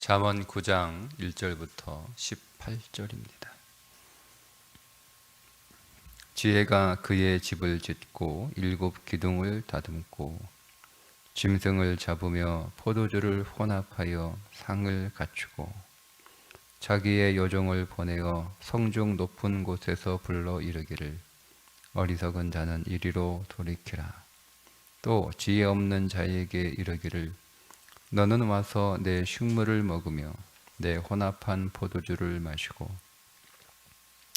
잠언 9장 1절부터 18절입니다. 지혜가 그의 집을 짓고 7 기둥을 다듬고 짐승을 잡으며 포도주를 혼합하여 상을 갖추고 자기의 요종을 보내어 성중 높은 곳에서 불러 이르기를 어리석은 자는 이리로 돌이키라. 또 지혜 없는 자에게 이르기를 너는 와서 내 식물을 먹으며 내 혼합한 포도주를 마시고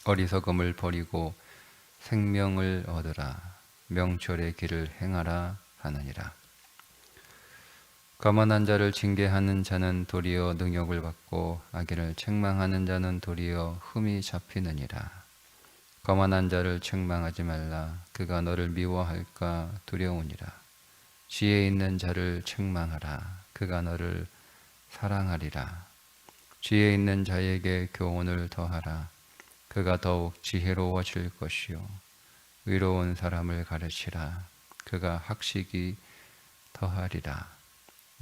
어리석음을 버리고 생명을 얻으라. 명철의 길을 행하라 하느니라. 거만한 자를 징계하는 자는 도리어 능욕을 받고 악인을 책망하는 자는 도리어 흠이 잡히느니라. 거만한 자를 책망하지 말라. 그가 너를 미워할까 두려우니라. 지혜 있는 자를 책망하라. 그가 너를 사랑하리라. 지혜 있는 자에게 교훈을 더하라. 그가 더욱 지혜로워질 것이요 의로운 사람을 가르치라. 그가 학식이 더하리라.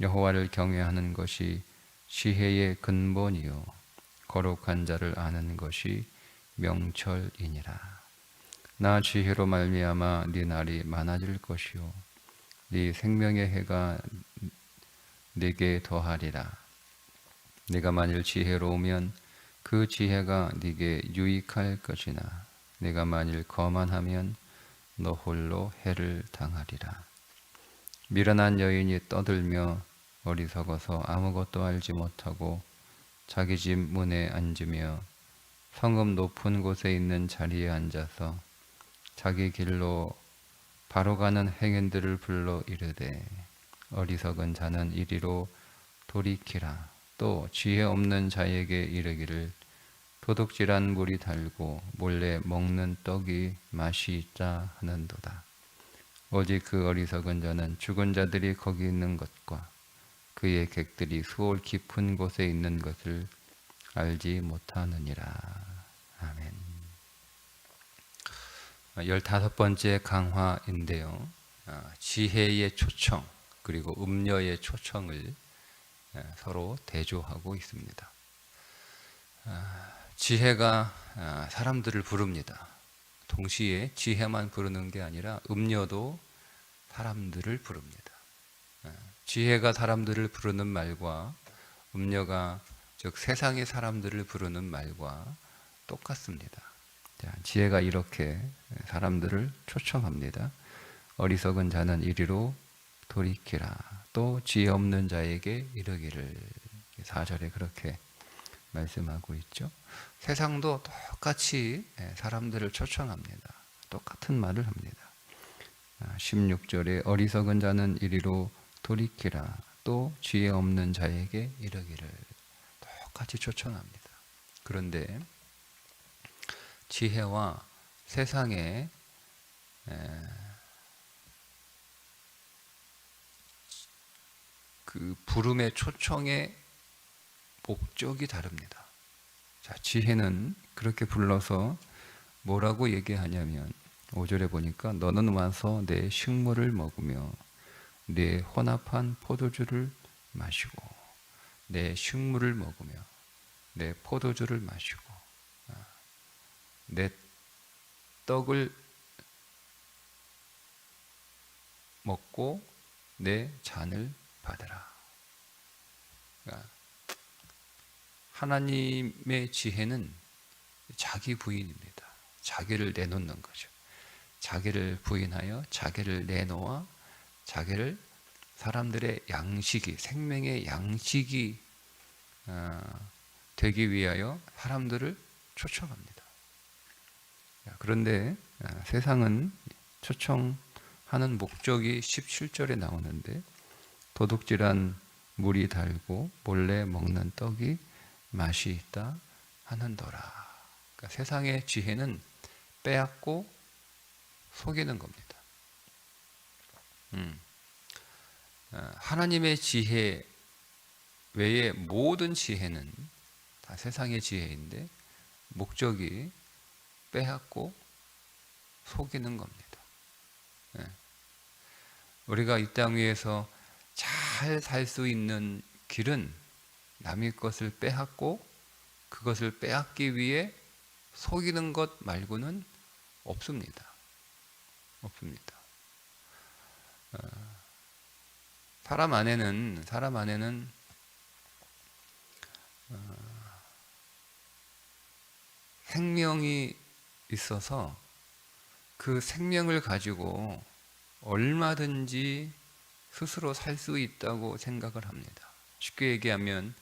여호와를 경외하는 것이 지혜의 근본이요 거룩한 자를 아는 것이 명철이니라. 나 지혜로 말미암아 네 날이 많아질 것이요 네 생명의 해가 네게 더하리라. 네가 만일 지혜로우면 그 지혜가 네게 유익할 것이나 네가 만일 거만하면 너 홀로 해를 당하리라. 미련한 여인이 떠들며 어리석어서 아무것도 알지 못하고 자기 집 문에 앉으며 성읍 높은 곳에 있는 자리에 앉아서 자기 길로 바로 가는 행인들을 불러 이르되 어리석은 자는 이리로 돌이키라. 또 지혜 없는 자에게 이르기를 도둑질한 물이 달고 몰래 먹는 떡이 맛이 있다 하는도다. 오직 그 어리석은 자는 죽은 자들이 거기 있는 것과 그의 객들이 수올 깊은 곳에 있는 것을 알지 못하느니라. 아멘. 15번째 강화인데요. 지혜의 초청 그리고 음녀의 초청을 서로 대조하고 있습니다. 지혜가 사람들을 부릅니다. 동시에 지혜만 부르는 게 아니라 음녀도 사람들을 부릅니다. 지혜가 사람들을 부르는 말과 음녀가 즉 세상의 사람들을 부르는 말과 똑같습니다. 지혜가 이렇게 사람들을 초청합니다. 어리석은 자는 이리로 돌이키라. 또 지혜 없는 자에게 이르기를 4절에 그렇게 말씀하고 있죠. 세상도 똑같이 사람들을 초청합니다. 똑같은 말을 합니다. 16절에 어리석은 자는 이리로 돌이키라. 또 지혜 없는 자에게 이르기를 똑같이 초청합니다. 그런데 지혜와 세상의 그 부름의 초청의 목적이 다릅니다. 자, 지혜는 그렇게 불러서 뭐라고 얘기하냐면 5절에 보니까 너는 와서 내 식물을 먹으며 내 혼합한 포도주를 마시고 내 식물을 먹으며 내 포도주를 마시고 내 떡을 먹고 내 잔을 받으라. 그러니까 하나님의 지혜는 자기 부인입니다. 자기를 내놓는 거죠. 자기를 부인하여 자기를 내놓아 자기를 사람들의 양식이 생명의 양식이 되기 위하여 사람들을 초청합니다. 그런데 세상은 초청하는 목적이 17절에 나오는데 도둑질한 물이 달고 몰래 먹는 떡이 맛이 있다 하는더라. 그러니까 세상의 지혜는 빼앗고 속이는 겁니다. 하나님의 지혜 외의 모든 지혜는 다 세상의 지혜인데 목적이 빼앗고 속이는 겁니다. 우리가 이 땅 위에서 잘 살 수 있는 길은 남의 것을 빼앗고 그것을 빼앗기 위해 속이는 것 말고는 없습니다. 없습니다. 사람 안에는 생명이 있어서 그 생명을 가지고 얼마든지 스스로 살 수 있다고 생각을 합니다. 쉽게 얘기하면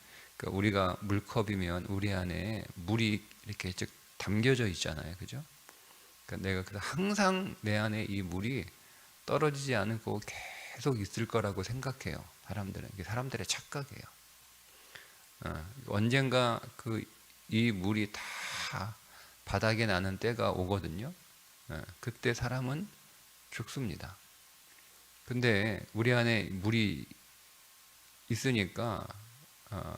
우리가 물컵이면 우리 안에 물이 이렇게 쭉 담겨져 있잖아요. 그죠? 내가 항상 내 안에 이 물이 떨어지지 않고 계속 있을 거라고 생각해요. 사람들은. 이게 사람들의 착각이에요. 언젠가 이 물이 다 바닥에 나는 때가 오거든요. 그때 사람은 죽습니다. 근데 우리 안에 물이 있으니까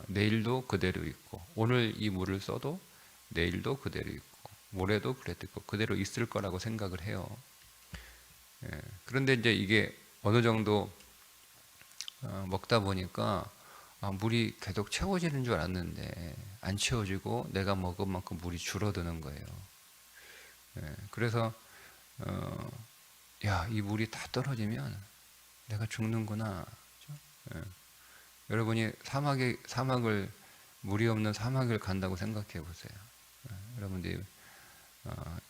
내일도 그대로 있고, 오늘 이 물을 써도 내일도 그대로 있고, 모레도 그대로 있을 거라고 생각을 해요. 그런데 이제 이게 어느 정도 먹다 보니까 물이 계속 채워지는 줄 알았는데 안 채워지고 내가 먹은 만큼 물이 줄어드는 거예요. 그래서 이 물이 다 떨어지면 내가 죽는구나. 여러분이 사막을 물이 없는 사막을 간다고 생각해 보세요. 여러분들이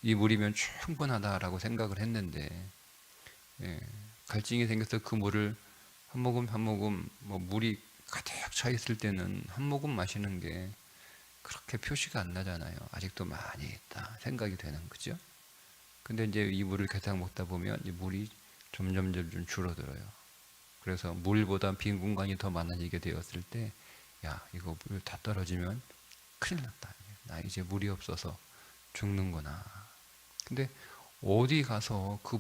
이 물이면 충분하다라고 생각을 했는데 갈증이 생겨서 그 물을 한 모금 한 모금 물이 가득 차 있을 때는 한 모금 마시는 게 그렇게 표시가 안 나잖아요. 아직도 많이 있다 생각이 되는 거죠. 근데 이제 이 물을 계속 먹다 보면 이 물이 점점 줄어들어요. 그래서 물보다 빈 공간이 더 많아지게 되었을 때, 이거 물 다 떨어지면 큰일 났다. 나 이제 물이 없어서 죽는구나. 근데 어디 가서 그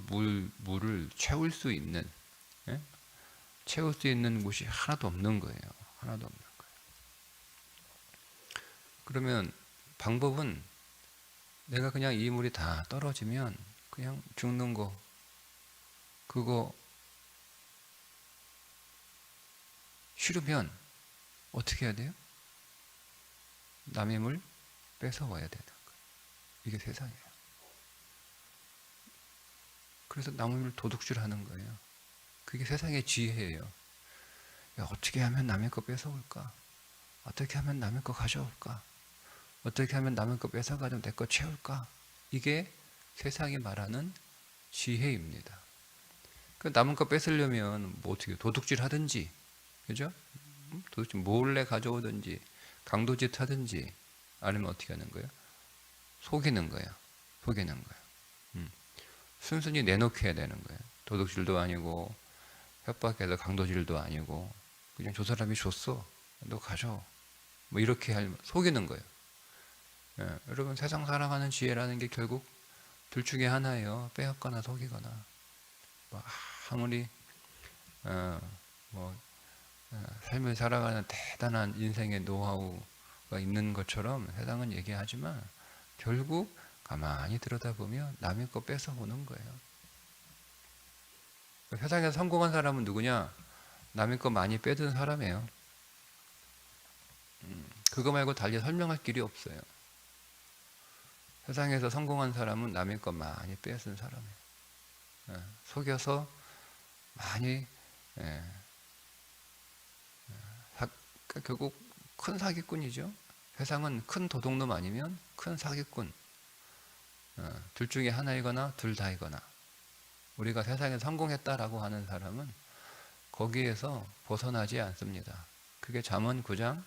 물을 채울 수 있는 곳이 하나도 없는 거예요. 하나도 없는 거예요. 그러면 방법은 내가 그냥 이 물이 다 떨어지면 그냥 죽는 거, 그거 싫으면 어떻게 해야 돼요? 남의 물 뺏어와야 되는 거예요. 이게 세상이에요. 그래서 남의 물 도둑질하는 거예요. 그게 세상의 지혜예요. 어떻게 하면 남의 거 뺏어올까? 어떻게 하면 남의 거 가져올까? 어떻게 하면 남의 거 뺏어가지고 내 거 채울까? 이게 세상이 말하는 지혜입니다. 남의 거 뺏으려면 어떻게 도둑질 하든지, 그죠? 도둑질 몰래 가져오든지, 강도짓 하든지, 아니면 어떻게 하는 거예요? 속이는 거예요. 순순히 내놓게 해야 되는 거예요. 도둑질도 아니고 협박해서 강도질도 아니고 그냥 저 사람이 줬어. 너 가져. 이렇게 속이는 거예요. 여러분 세상 살아가는 지혜라는 게 결국 둘 중에 하나예요. 빼앗거나 속이거나. 아무리 삶을 살아가는 대단한 인생의 노하우가 있는 것처럼 세상은 얘기하지만 결국 가만히 들여다보면 남의 거 뺏어오는 거예요. 세상에서 성공한 사람은 누구냐? 남의 거 많이 뺏은 사람이에요. 그거 말고 달리 설명할 길이 없어요. 세상에서 성공한 사람은 남의 거 많이 뺏은 사람이에요. 속여서 많이 결국 큰 사기꾼이죠. 세상은 큰 도둑놈 아니면 큰 사기꾼. 둘 중에 하나이거나 둘 다이거나. 우리가 세상에 성공했다라고 하는 사람은 거기에서 벗어나지 않습니다. 그게 잠언 9장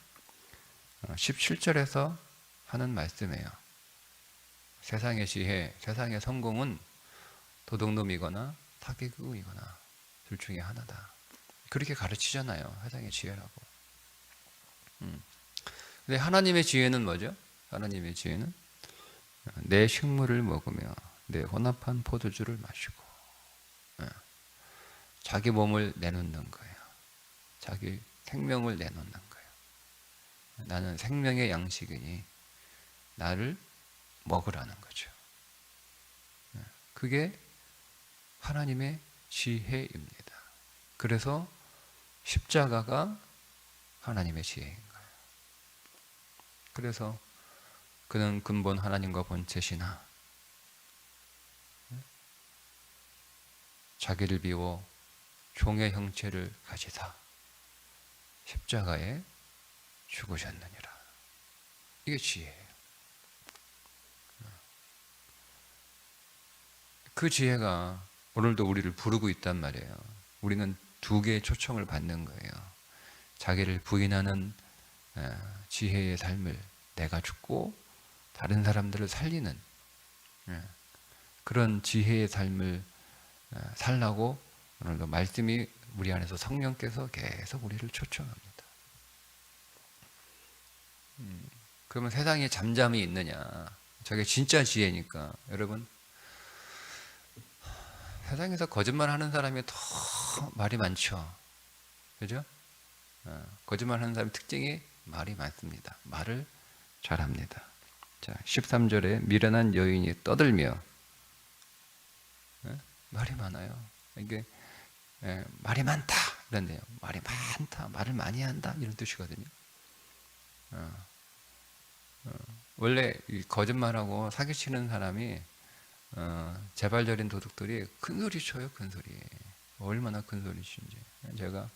17절에서 하는 말씀이에요. 세상의 지혜, 세상의 성공은 도둑놈이거나 사기꾼이거나 둘 중에 하나다. 그렇게 가르치잖아요. 세상의 지혜라고. 근데 하나님의 지혜는 뭐죠? 하나님의 지혜는 내 식물을 먹으며 내 혼합한 포도주를 마시고 자기 몸을 내놓는 거예요. 자기 생명을 내놓는 거예요. 나는 생명의 양식이니 나를 먹으라는 거죠. 그게 하나님의 지혜입니다. 그래서 십자가가 하나님의 지혜인 거예요. 그래서 그는 근본 하나님과 본체시나 자기를 비워 종의 형체를 가지사 십자가에 죽으셨느니라. 이게 지혜예요. 그 지혜가 오늘도 우리를 부르고 있단 말이에요. 우리는 두 개의 초청을 받는 거예요. 자기를 부인하는 지혜의 삶을, 내가 죽고 다른 사람들을 살리는 그런 지혜의 삶을 살라고 오늘도 말씀이 우리 안에서 성령께서 계속 우리를 초청합니다. 그러면 세상에 잠잠히 있느냐? 저게 진짜 지혜니까. 여러분, 세상에서 거짓말하는 사람이 더 말이 많죠. 그죠? 거짓말하는 사람의 특징이 말이 많습니다. 말을 잘합니다. 자, 13절에 미련한 여인이 떠들며 말이 많아요. 이게 말이 많다 이런데요. 말이 많다, 말을 많이 한다 이런 뜻이거든요. 원래 이 거짓말하고 사기치는 사람이 재발절인 도둑들이 큰 소리 쳐요. 큰 소리. 얼마나 큰 소리 치는지. 제가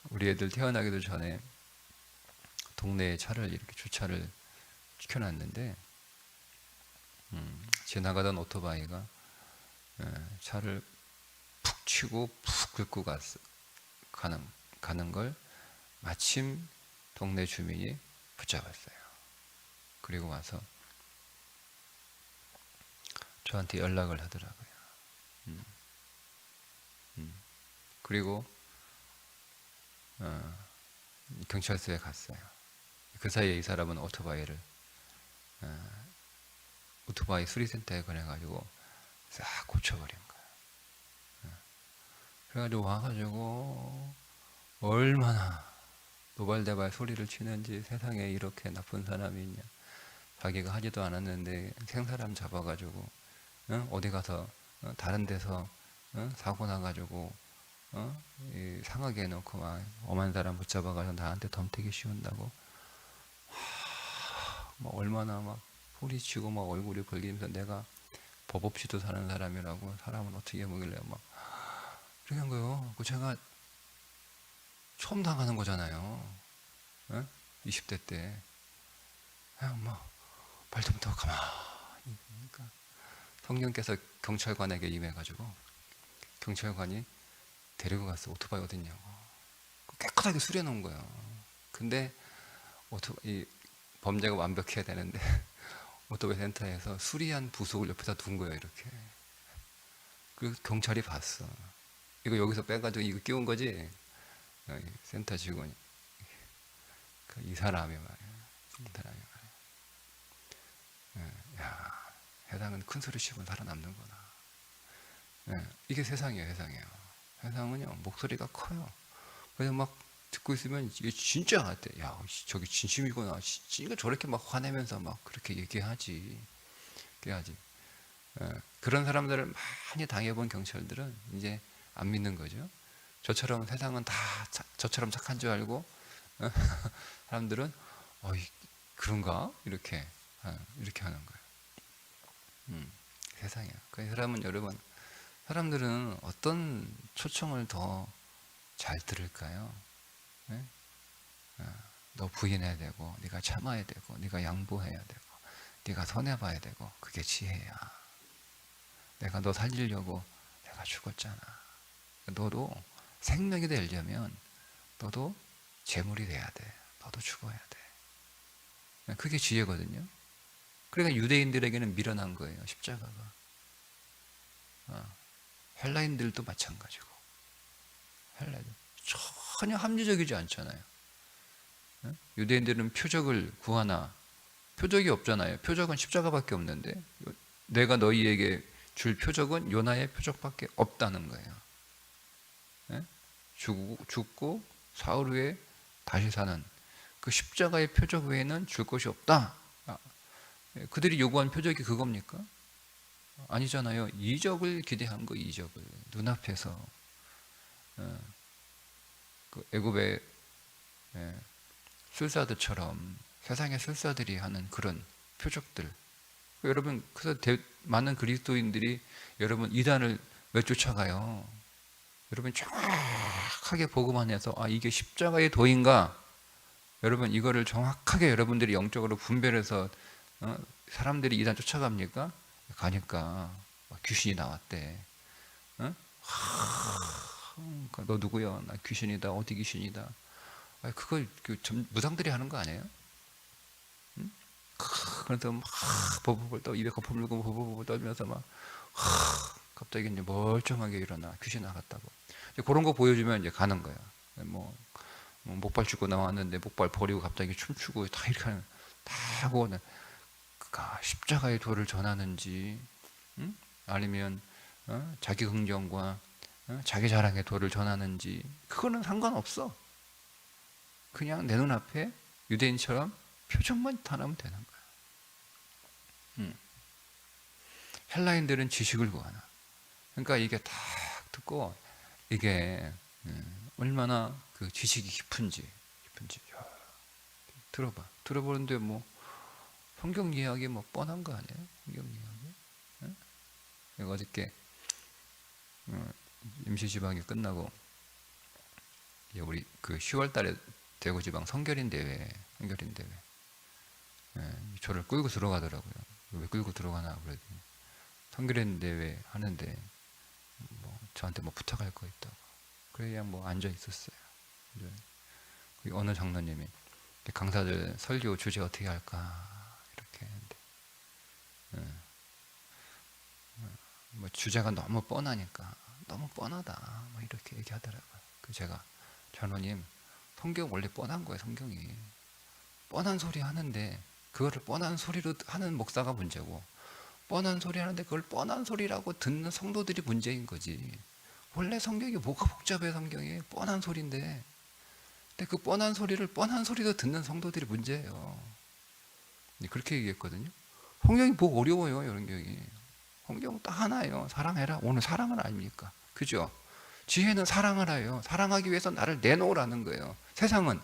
우리 애들 태어나기도 전에 동네에 차를 이렇게 주차를 시켜놨는데 지나가던 오토바이가 차를 푹 치고 푹 긁고 가는 걸 마침 동네 주민이 붙잡았어요. 그리고 와서 저한테 연락을 하더라고요. 그리고 경찰서에 갔어요. 그 사이에 이 사람은 오토바이 수리센터에 보내가지고 싹 고쳐버린 거예요. 그래가지고 와가지고 얼마나 노발대발 소리를 치는지, 세상에 이렇게 나쁜 사람이 있냐. 자기가 하지도 않았는데 생사람 잡아가지고 어디 가서 다른 데서 사고 나가지고 상하게 해놓고 막 엄한 사람 붙잡아가지고 나한테 덤태기 씌운다고 막 얼마나 막 소리치고 막 얼굴이 벌리면서 내가 법 없이도 사는 사람이라고, 사람은 어떻게 먹일래요 막 이렇게 한 거예요. 그 제가 처음 당하는 거잖아요. 20대 때 그냥 막 발톱부터 가만히. 그러니까 성령께서 경찰관에게 임해가지고 경찰관이 데리고 갔어. 오토바이 어딨냐고. 깨끗하게 수리해놓은 거예요. 근데 이 범죄가 완벽해야 되는데 오토바이 센터에서 수리한 부속을 옆에다 둔 거예요. 이렇게. 그 경찰이 봤어. 이거 여기서 빼가지고 이거 끼운 거지? 센터 직원이. 이 사람이 말이야. 이 사람이 말이야. 야, 세상은 큰 소리 치고 살아남는구나. 이게 세상이에요. 세상은요, 목소리가 커요. 그래서 막 듣고 있으면 이게 진짜 같아. 야, 저기 진심이구나. 이거 저렇게 막 화내면서 막 그렇게 얘기하지. 그런 사람들을 많이 당해본 경찰들은 이제 안 믿는 거죠. 저처럼 세상은 다 저처럼 착한 줄 알고 사람들은 그런가? 이렇게 하는 거예요. 세상이야. 그 사람은 여러분, 사람들은 어떤 초청을 더 잘 들을까요? 네? 너 부인해야 되고, 네가 참아야 되고, 네가 양보해야 되고, 네가 손해봐야 되고, 그게 지혜야. 내가 너 살리려고 내가 죽었잖아. 너도 생명이 되려면 너도 재물이 돼야 돼. 너도 죽어야 돼. 그게 지혜거든요. 그러니까 유대인들에게는 미련한 거예요. 십자가가. 헬라인들도 마찬가지고. 전혀 합리적이지 않잖아요. 유대인들은 표적을 구하나, 표적이 없잖아요. 표적은 십자가밖에 없는데 내가 너희에게 줄 표적은 요나의 표적밖에 없다는 거예요. 죽고 사흘 후에 다시 사는 그 십자가의 표적 외에는 줄 것이 없다. 그들이 요구한 표적이 그겁니까? 아니잖아요. 이적을 기대한 거. 이적을 눈앞에서 그 애굽의 술사들처럼 세상의 술사들이 하는 그런 표적들. 여러분, 그래서 많은 그리스도인들이 여러분 이단을 왜 쫓아가요? 여러분 정확하게 복음 안에서 이게 십자가의 도인가? 여러분 이거를 정확하게 여러분들이 영적으로 분별해서 사람들이 이단 쫓아갑니까? 가니까 귀신이 나왔대. 어? 그러니까 너 누구야? 나 귀신이다. 어디 귀신이다. 그걸 무당들이 하는 거 아니에요? 응? 그래서 막 버벅을 떠 입에 거품 물고 버벅 떨면서 막 갑자기 이제 멀쩡하게 일어나 귀신 나갔다고. 이제 그런 거 보여주면 이제 가는 거야. 뭐 목발 짚고 나왔는데 목발 버리고 갑자기 춤추고 다 이렇게 하는 다 하고는 십자가의 도를 전하는지, 응? 아니면 자기 긍정과 자기 자랑의 도를 전하는지 그거는 상관없어. 그냥 내 눈앞에 유대인처럼 표정만 나타나면 되는 거야. 헬라인들은 지식을 구하나. 그러니까 이게 딱 듣고 이게 얼마나 그 지식이 깊은지 들어보는데 뭐 성경 이야기 뭐 뻔한 거 아니에요? 성경 이야기. 내가 어저께 임시지방이 끝나고 우리 그 10월달에 대구지방 성결인 대회 저를 끌고 들어가더라고요. 왜 끌고 들어가나 그랬더니 성결인 대회 하는데 뭐 저한테 뭐 부탁할 거 있다고. 그래 그냥 뭐 앉아 있었어요. 어느 장로님이 강사들 설교 주제 어떻게 할까 이렇게 했는데 뭐 주제가 너무 뻔하니까 너무 뻔하다 뭐 이렇게 얘기하더라고요. 제가 장로님 성경 원래 뻔한 거예요. 성경이 뻔한 소리 하는데 그거를 뻔한 소리로 하는 목사가 문제고 뻔한 소리 하는데 그걸 뻔한 소리라고 듣는 성도들이 문제인 거지. 원래 성경이 뭐가 복잡해. 성경이 뻔한 소리인데 근데 그 뻔한 소리를 뻔한 소리로 듣는 성도들이 문제예요. 그렇게 얘기했거든요. 성경이 뭐 어려워요. 이런 경이 성경 딱 하나예요. 사랑해라. 오늘 사랑은 아닙니까? 그죠? 지혜는 사랑을 해요. 사랑하기 위해서 나를 내놓으라는 거예요. 세상은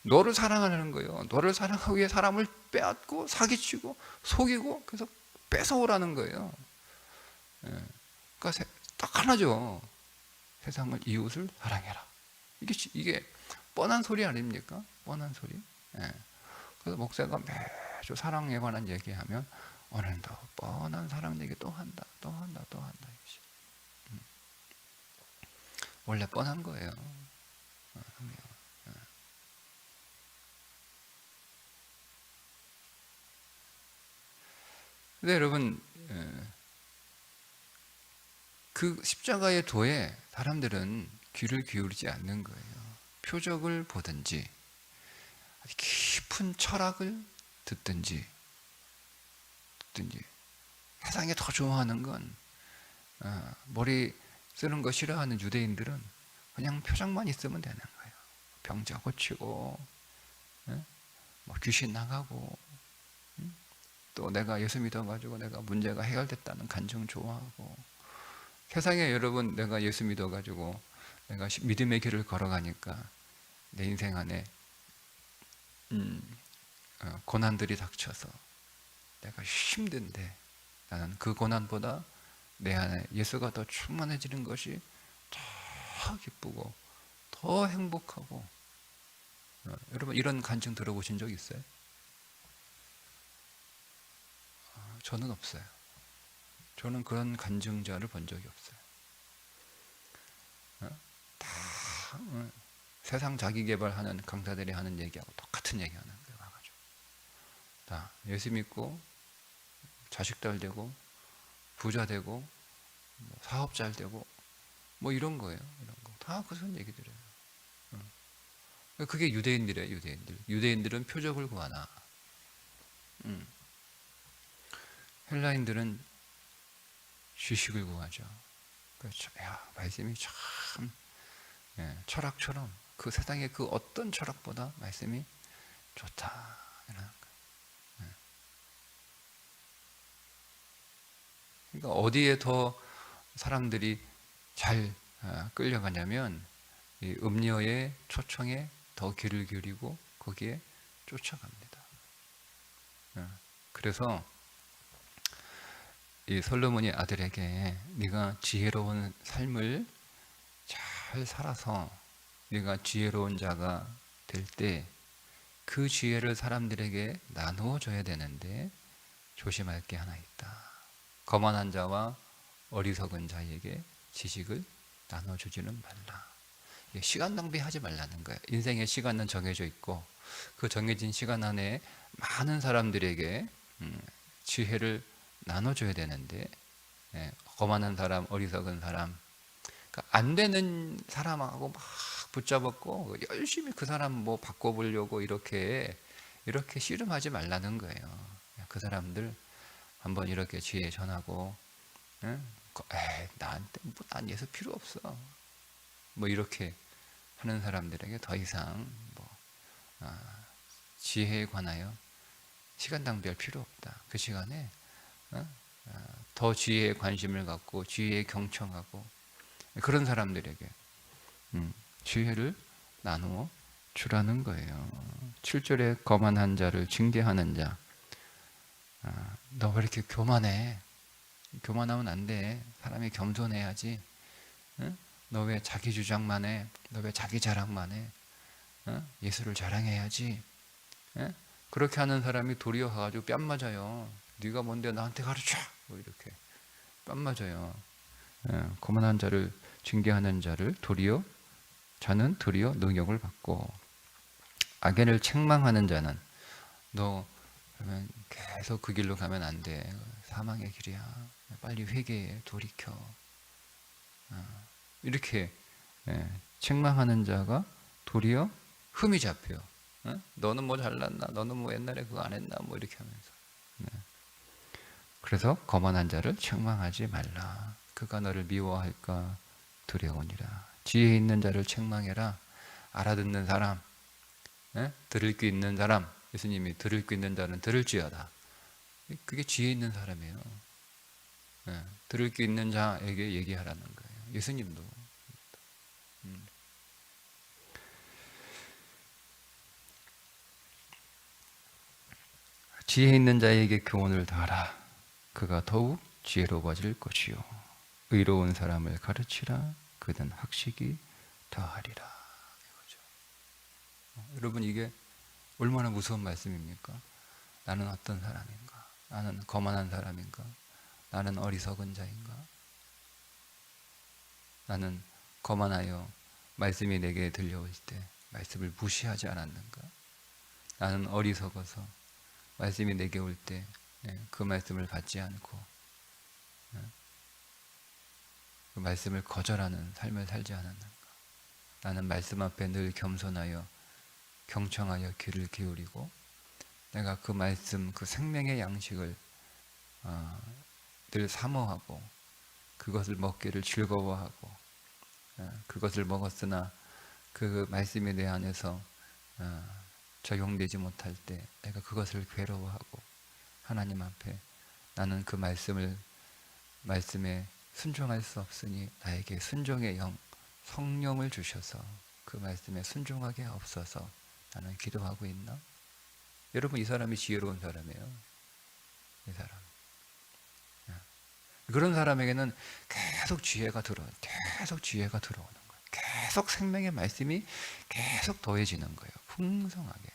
너를 사랑하는 거예요. 너를 사랑하기 위해 사람을 빼앗고 사기치고 속이고 그래서 뺏어오라는 거예요. 그러니까 딱 하나죠. 세상을 이웃을 사랑해라. 이게 뻔한 소리 아닙니까? 뻔한 소리. 그래서 목사가 매주 사랑에 관한 얘기하면 오늘도 뻔한 사랑 얘기 또 한다. 원래 뻔한 거예요. 근데 여러분 그 십자가의 도에 사람들은 귀를 기울이지 않는 거예요. 표적을 보든지 깊은 철학을 듣든지 세상에 더 좋아하는 건 머리 쓰는 거 싫어하는 유대인들은 그냥 표정만 있으면 되는 거예요. 병자 고치고 뭐 귀신 나가고 또 내가 예수 믿어가지고 내가 문제가 해결됐다는 간증 좋아하고 세상에 여러분 내가 예수 믿어가지고 내가 믿음의 길을 걸어가니까 내 인생 안에 고난들이 닥쳐서 내가 힘든데 나는 그 고난보다 내 안에 예수가 더 충만해지는 것이 더 기쁘고 더 행복하고 여러분 이런 간증 들어보신 적 있어요? 저는 없어요. 저는 그런 간증자를 본 적이 없어요. 다 세상 자기 개발하는 강사들이 하는 얘기하고 똑같은 얘기하는 거예요. 와가지고 다 예수 믿고 자식 잘 되고 부자 되고 뭐 사업 잘 되고 뭐 이런 거예요. 이런 거 다 그런 얘기들이에요. 그게 유대인들이에요. 유대인들은 표적을 구하나 헬라인들은 지식을 구하죠. 그렇죠. 말씀이 참 철학처럼 그 세상의 그 어떤 철학보다 말씀이 좋다. 그러니까 어디에 더 사람들이 잘 끌려가냐면 이 음료의 초청에 더 귀를 기울이고 거기에 쫓아갑니다. 그래서 이 솔로몬이 아들에게 네가 지혜로운 삶을 잘 살아서 네가 지혜로운 자가 될 때 그 지혜를 사람들에게 나누어 줘야 되는데 조심할 게 하나 있다. 거만한 자와 어리석은 자에게 지식을 나눠주지는 말라. 시간 낭비하지 말라는 거예요. 인생의 시간은 정해져 있고 그 정해진 시간 안에 많은 사람들에게 지혜를 나눠줘야 되는데 거만한 사람, 어리석은 사람, 그러니까 안 되는 사람하고 막 붙잡았고 열심히 그 사람 뭐 바꿔보려고 이렇게 씨름하지 말라는 거예요. 그 사람들 한번 이렇게 지혜 전하고, 나한테 뭐 난 예수 필요 없어. 뭐 이렇게 하는 사람들에게 더 이상 지혜에 관하여 시간 낭비할 필요 없다. 그 시간에 더 지혜에 관심을 갖고 지혜에 경청하고 그런 사람들에게 지혜를 나누어 주라는 거예요. 7절에 거만한 자를 징계하는 자. 너 왜 이렇게 교만해? 교만하면 안 돼. 사람이 겸손해야지. 너 왜 자기 주장만 해? 너 왜 자기 자랑만 해? 예수를 자랑해야지. 그렇게 하는 사람이 도리어 가가지고 뺨 맞아요. 네가 뭔데 나한테 가르쳐? 뭐 이렇게 뺨 맞아요. 거만한 자를 징계하는 자를 자는 도리어 능욕을 받고, 악인을 책망하는 자는 너 그러면 계속 그 길로 가면 안 돼. 사망의 길이야. 빨리 회개해. 돌이켜. 이렇게 책망하는 자가 도리어 흠이 잡혀요. 너는 뭐 잘났나? 너는 뭐 옛날에 그거 안 했나? 뭐 이렇게 하면서. 그래서 거만한 자를 책망하지 말라. 그가 너를 미워할까 두려우니라. 지혜 있는 자를 책망해라. 알아듣는 사람, 들을 귀 있는 사람. 예수님이 들을 귀 있는 자는 들을지어다. 그게 지혜 있는 사람이에요. 들을 귀 있는 자에게 얘기하라는 거예요. 예수님도. 지혜 있는 자에게 교훈을 다하라. 그가 더욱 지혜로워질 것이요. 의로운 사람을 가르치라. 그는 학식이 더하리라. 이거죠. 여러분, 이게 얼마나 무서운 말씀입니까? 나는 어떤 사람인가? 나는 거만한 사람인가? 나는 어리석은 자인가? 나는 거만하여 말씀이 내게 들려올 때 말씀을 무시하지 않았는가? 나는 어리석어서 말씀이 내게 올 때 그 말씀을 받지 않고 그 말씀을 거절하는 삶을 살지 않았는가? 나는 말씀 앞에 늘 겸손하여 경청하여 귀를 기울이고 내가 그 말씀, 그 생명의 양식을 늘 사모하고 그것을 먹기를 즐거워하고 그것을 먹었으나 그 말씀이 내 안에서 적용되지 못할 때 내가 그것을 괴로워하고 하나님 앞에 나는 그 말씀에 순종할 수 없으니 나에게 순종의 영, 성령을 주셔서 그 말씀에 순종하게 없어서 나는 기도하고 있나? 여러분, 이 사람이 지혜로운 사람이에요. 이 사람. 그런 사람에게는 계속 지혜가 들어오는 거예요. 계속 생명의 말씀이 계속 더해지는 거예요. 풍성하게.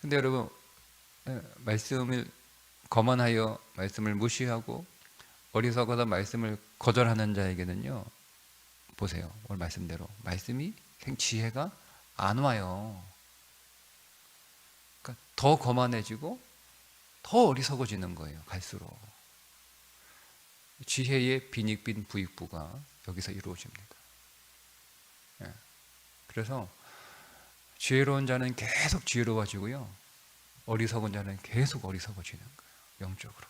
근데 여러분, 말씀을 거만하여 말씀을 무시하고 어리석어서 말씀을 거절하는 자에게는요, 보세요. 오늘 말씀대로 말씀이 지혜가 안 와요. 그러니까 더 거만해지고 더 어리석어지는 거예요. 갈수록. 지혜의 빈익빈 부익부가 여기서 이루어집니다. 그래서 지혜로운 자는 계속 지혜로워지고요, 어리석은 자는 계속 어리석어지는 거예요. 영적으로.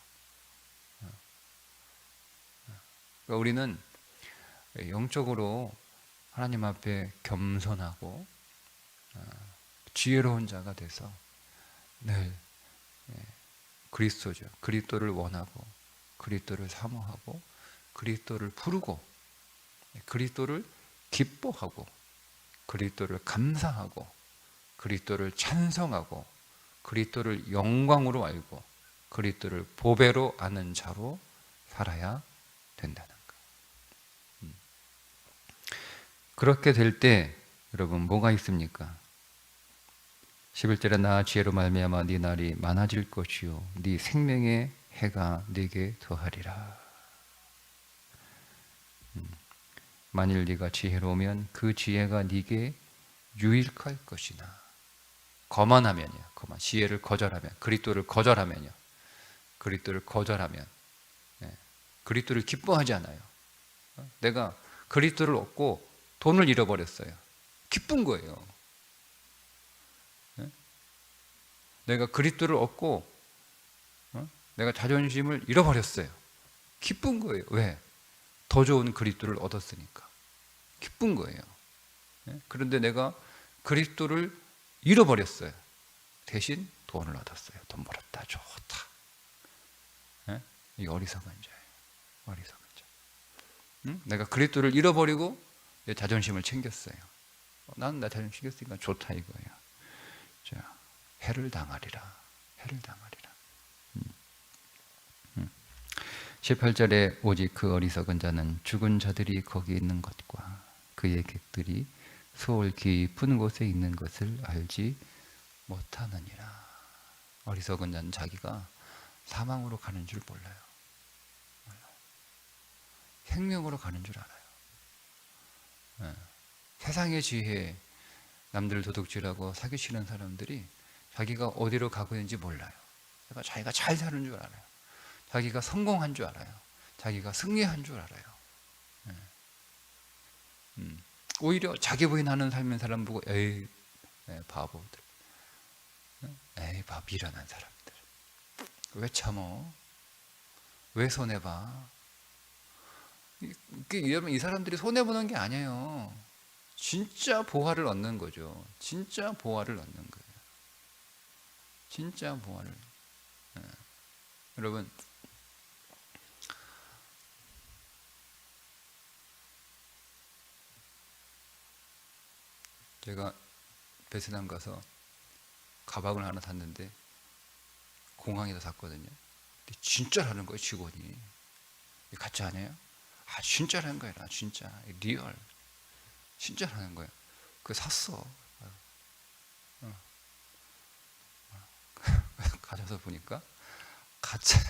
그러니까 우리는 영적으로 하나님 앞에 겸손하고 지혜로운 자가 돼서 늘 그리스도죠. 그리스도를 원하고 그리스도를 사모하고 그리스도를 부르고 그리스도를 기뻐하고 그리스도를 감사하고 그리스도를 찬송하고 그리스도를 영광으로 알고 그리스도를 보배로 아는 자로 살아야 된다는 거. 그렇게 될 때 여러분 뭐가 있습니까? 11절에 나 지혜로 말미암아 네 날이 많아질 것이요 네 생명의 해가 네게 더하리라. 만일 네가 지혜로우면 그 지혜가 네게 유익할 것이나 거만하면요. 거만 지혜를 거절하면 그리스도를 거절하면요. 그리스도를 거절하면 그리스도를 기뻐하지 않아요. 내가 그리스도를 얻고 돈을 잃어버렸어요. 기쁜 거예요. 내가 그리스도를 얻고 내가 자존심을 잃어버렸어요. 기쁜 거예요. 왜? 더 좋은 그리스도를 얻었으니까 기쁜 거예요. 그런데 내가 그리스도를 잃어버렸어요. 대신 돈을 얻었어요. 돈 벌었다. 좋다. 이게 어리석은 자예요. 어리석은 자. 내가 그리스도를 잃어버리고 내 자존심을 챙겼어요. 난 내 자존심 챙겼으니까 좋다 이거예요. 자, 해를 당하리라. 해를 당하리라. 18절에 오직 그 어리석은 자는 죽은 자들이 거기 있는 것과 그의 객들이 수월 깊은 곳에 있는 것을 알지 못하느니라. 어리석은 자는 자기가 사망으로 가는 줄 몰라요. 생명으로 가는 줄 알아요. 세상의 지혜, 남들 도둑질하고 사기치는 사람들이 자기가 어디로 가고 있는지 몰라요. 자기가 잘 사는 줄 알아요. 자기가 성공한 줄 알아요. 자기가 승리한 줄 알아요. 오히려 자기 부인하는 삶인 사람 보고 에이 바보들, 에이 미련한 사람들, 왜 참어? 왜 손해봐? 이러면 이 사람들이 손해보는 게 아니에요. 진짜 보화를 얻는 거죠. 진짜 보화를 얻는 거예요. 진짜 보화를. 여러분, 제가 베트남 가서 가방을 하나 샀는데 공항에서 샀거든요. 근데 진짜라는 거예요, 직원이. 가짜 아니에요? 아, 진짜라는 거예요, 나 진짜. 리얼. 진짜라는 거예요. 그거 샀어. 가져서 보니까 가짜야.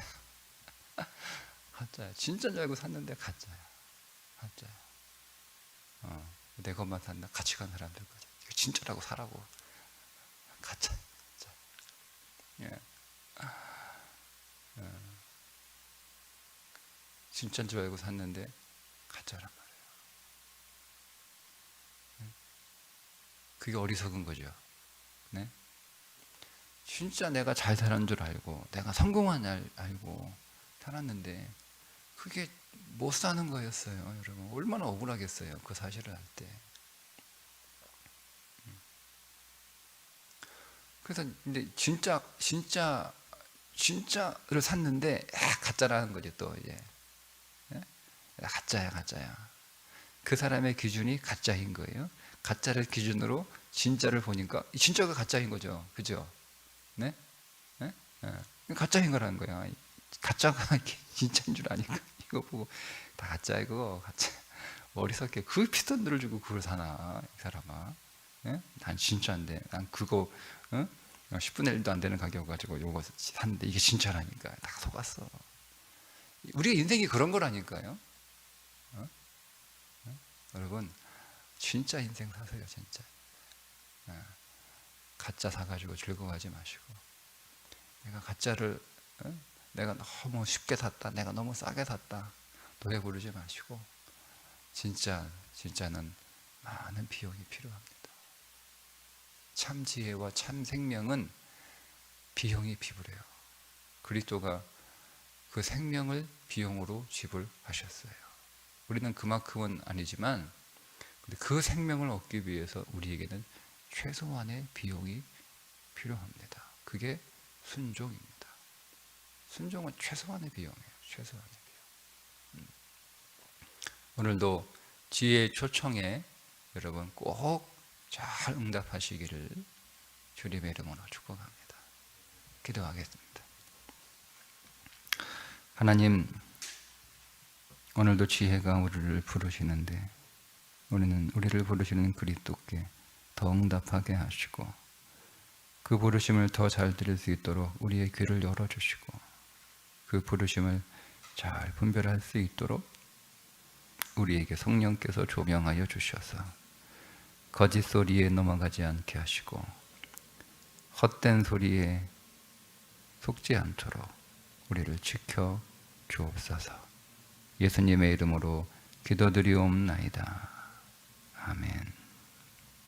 가짜야. 진짜인 줄 알고 샀는데 가짜야. 가짜야. 내 것만 산다. 같이 간 사람들까지. 이거 진짜라고 사라고. 가짜. 가짜. 예. 진짜인 줄 알고 샀는데 가짜란 말이에요. 그게 어리석은 거죠. 네? 진짜 내가 잘 사는 줄 알고 내가 성공한 줄 알고 살았는데 그게 못 사는 거였어요. 여러분 얼마나 억울하겠어요. 그 사실을 알 때. 그래서 근데 진짜를 샀는데 가짜라는 거죠. 또 이제 가짜야. 그 사람의 기준이 가짜인 거예요. 가짜를 기준으로 진짜를 보니까 진짜가 가짜인 거죠. 그죠? 네? 네? 네? 가짜인 거라는 거야. 가짜가 진짜인 줄 아니까 이거 보고 다 가짜 이거 가짜. 어리석게 그 비싼 돈을 주고 그걸 사나 이 사람아. 네? 난 진짜인데 난 그거 10분의 1도 안 되는 가격 가지고 요거 샀는데 이게 진짜라니까 다 속았어. 우리 인생이 그런 거라니까요. 여러분 진짜 인생 사세요. 진짜. 가짜 사가지고 즐거워하지 마시고 내가 가짜를 내가 너무 쉽게 샀다, 내가 너무 싸게 샀다 노래 부르지 마시고 진짜는 많은 비용이 필요합니다. 참 지혜와 참 생명은 비용이 비불해요. 그리스도가 그 생명을 비용으로 지불하셨어요. 우리는 그만큼은 아니지만 그 생명을 얻기 위해서 우리에게는 최소한의 비용이 필요합니다. 그게 순종입니다. 순종은 최소한의 비용이에요. 최소한의 비용. 오늘도 지혜의 초청에 여러분 꼭 잘 응답하시기를 주님의 이름으로 축복합니다. 기도하겠습니다. 하나님, 오늘도 지혜가 우리를 부르시는데 우리를 부르시는 그리스도께 더 응답하게 하시고 그 부르심을 더 잘 들을 수 있도록 우리의 귀를 열어주시고 그 부르심을 잘 분별할 수 있도록 우리에게 성령께서 조명하여 주셔서 거짓 소리에 넘어가지 않게 하시고 헛된 소리에 속지 않도록 우리를 지켜 주옵소서. 예수님의 이름으로 기도드리옵나이다. 아멘.